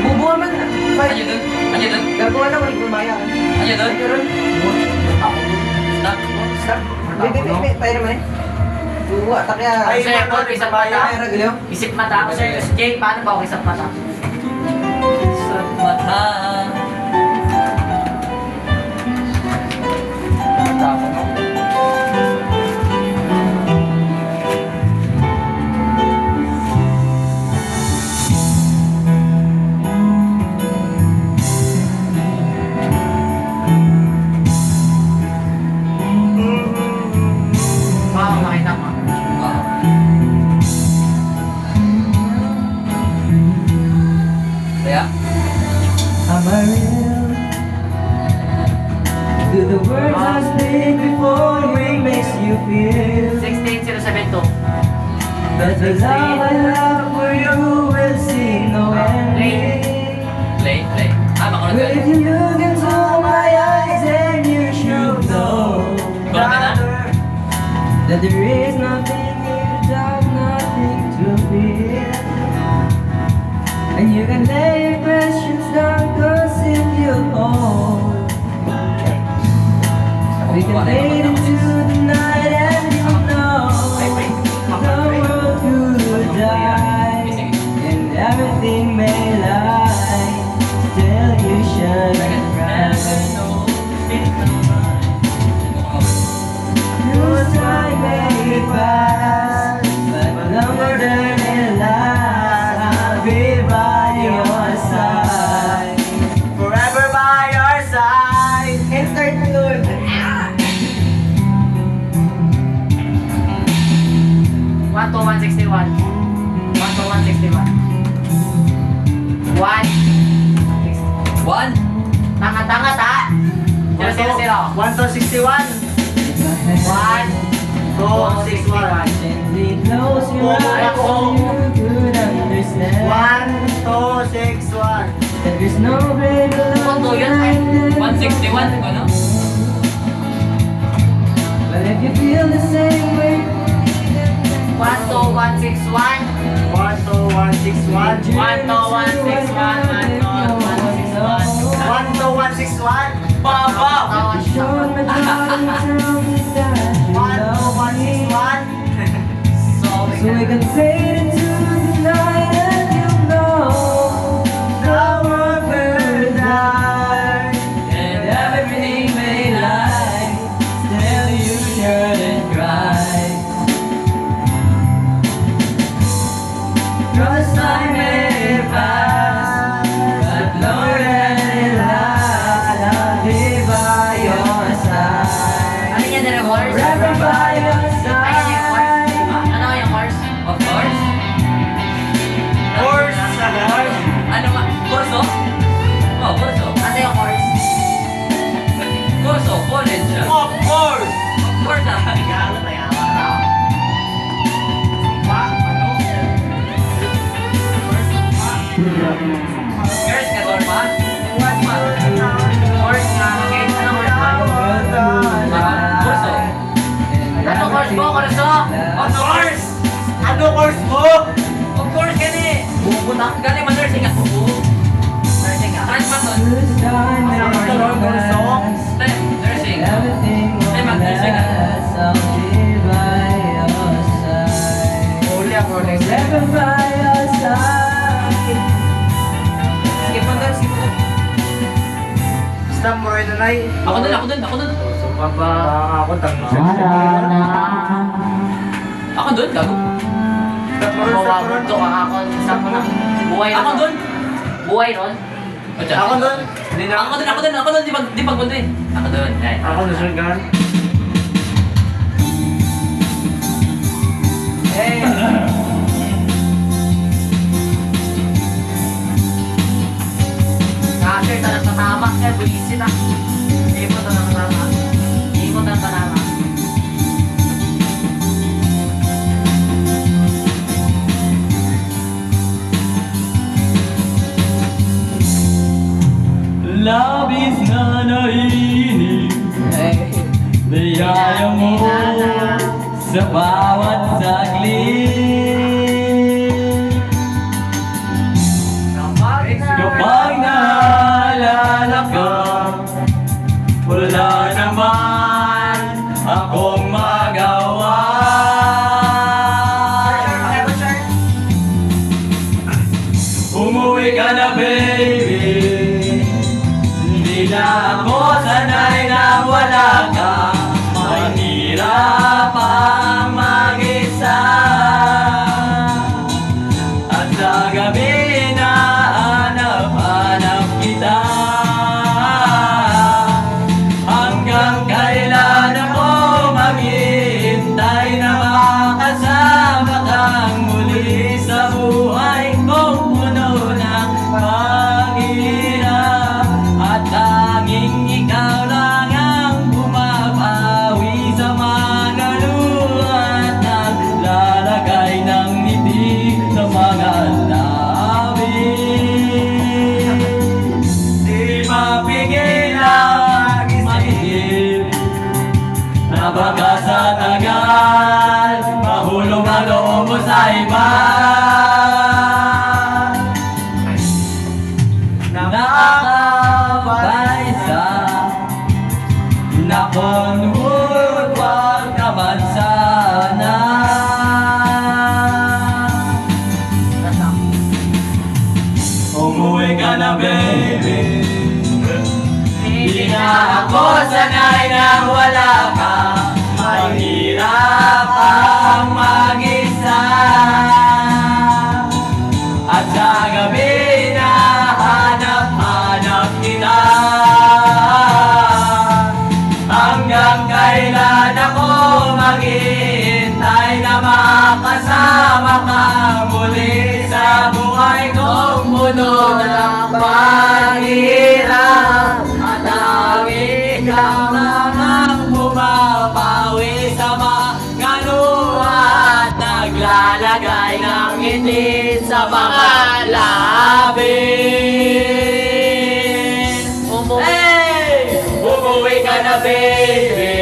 Bubuha man. Ano dun? Ano dun? Gagawa na, walang kumayan. Ano dun? Stop. Stop. May, tayo naman eh. Bubuha, takya. Ay, Sir, ano, isang bayan? Takya, ragyo. Isip mata ako, sir. Jay, paano ba ako isip mata? Sa mata. Tapos mo. Baka makita mo. Kaya? Am I real? Do the words I speak before me makes you feel 16072. that the love I have for you will see no ending? Play, play. Makunod Well, if ka. you look into my eyes, then you should know Kunod ka na? that there is nothing here, just nothing to fear. And you can lay your questions down, cause if you hold, we can fade into the night and you know the world could die and everything may lie. Still you shouldn't cry. Your time may pass, but longer than it lasts, I'll be by your side. Forever by your side. Insert na Lord. 12161. 12161. 1. One. Tanga-tanga ta. 000. 1 1. 261. Gently close your eyes so you could understand 1261. that there's no greater love Kondo yun, ay. than 161. Ano? But if you feel the same way 12161. 12161. 12161. 12161. Papa! show me God and tell me that you love me 12161. so we can fade into the night and you know the world will die and everything may lie. Still you shouldn't cry. Cause time may pass, but longer than it lasts, I'll be by your side. Ano yan na horse? Forever by your Ay, ano yung horse? side. Ano yung horse? Of course. Horse. Ano ba? Corso? Oh, corso. Ano yung horse? Corso, college siya. Of course. Of course ah. Regalo na yan. Pa, ano? Girls ka, Dorma? Horse nga. Okay, ano horse ba? Corso. Ano horse mo? Corso? Of course! Ano course mo? Of course, gani! Bubuta. Galing man nursing ako. Nursing nga. Transmaton. Nursing. Ay, mag-nursing ka. Huli ako next. Skip mo doon, skip mo doon. Stop mo rin na Ako dun, ako dun, ako dun. Ako tang Ako dun, gago. Stop mo rin, stop mo rin. Mawawagto ka ako. Isa mo na. Buhay Ako ron. dun. Buhay ron. Ako doon. Hindi na. Ako dun, ako dun, ako dun. Di pagpuntin. Ako dun. Yan. Ako na sir gan. Hey! Kasi tanang tatama. Bulisit ah. Hindi mo tanang tatama. Hindi mo tanang tatama. Labis na naiinip Niyaya mo sa bawat saglit Umuwi ka na baby. Hindi na ako sanay na wala ka. Mahirap ang mag-isa. At sa gabi na hanap-hanap kita. Hanggang kailan ako maghihintay na makasama kang muli sa buhay kong puno ng paghihirap. At tanging ikaw lang ang bumabawi sa mga luha at naglalagay ng ngiti sa mga labi. Di mapigil ang isip na baka sa tagal mahulog ang loob mo sa iba. Nakakabaisa na kung huwag naman sana. Umuwi ka na baby. Hindi na ako sanay na wala ka. Mahirap ang mag-isa. At sa gabi na hanap-hanap kita. Hanggang kailan ako maghihintay na makasama ka muli sa buhay kong puno ng paghihirap. At tanging ikaw lang ang bumabawi sa mga luha at naglalagay ng ngiti sa mga labi. Hey! Umuwi ka na baby.